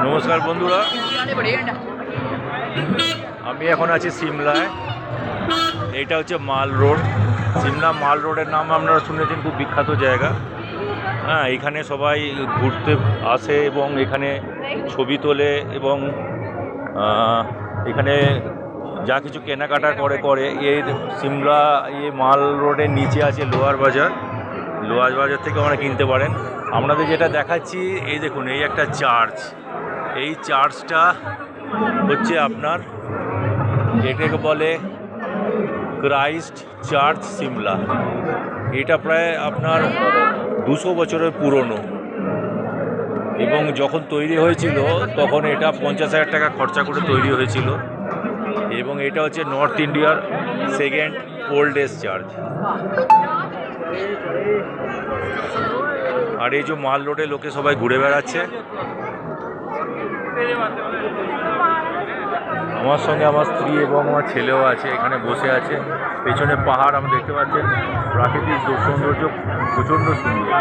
নমস্কার বন্ধুরা, আমি এখন আছি সিমলায়। এটা হচ্ছে মাল রোড। সিমলা মাল রোডের নাম আপনারা শুনেছেন, খুব বিখ্যাত জায়গা। হ্যাঁ, এখানে সবাই ঘুরতে আসে এবং এখানে ছবি তোলে এবং এখানে যা কিছু কেনাকাটা করে এই সিমলা মাল রোডের নিচে আছে লোহার বাজার। লোহার বাজার থেকে আমরা কিনতে পারেন। আপনাদের যেটা দেখাচ্ছি, এই দেখুন, এই একটা চার্চ। এই চার্চটা হচ্ছে আপনার, এটাকে বলে ক্রাইস্ট চার্চ সিমলা। এটা প্রায় আপনার 200 বছরের পুরনো এবং যখন তৈরি হয়েছিল তখন এটা 50,000 টাকা খরচা করে তৈরি হয়েছিল এবং এটা হচ্ছে নর্থ ইন্ডিয়ার সেকেন্ড ওল্ডেস্ট চার্চ। আর এই যে মাল রোডে লোকে সবাই ঘুরে বেড়াচ্ছে। আমার সঙ্গে আমার স্ত্রী এবং আমার ছেলেও আছে, এখানে বসে আছে। পেছনে পাহাড় আমরা দেখতে পাচ্ছেন, প্রাকৃতিক সৌন্দর্য প্রচণ্ড সুন্দর।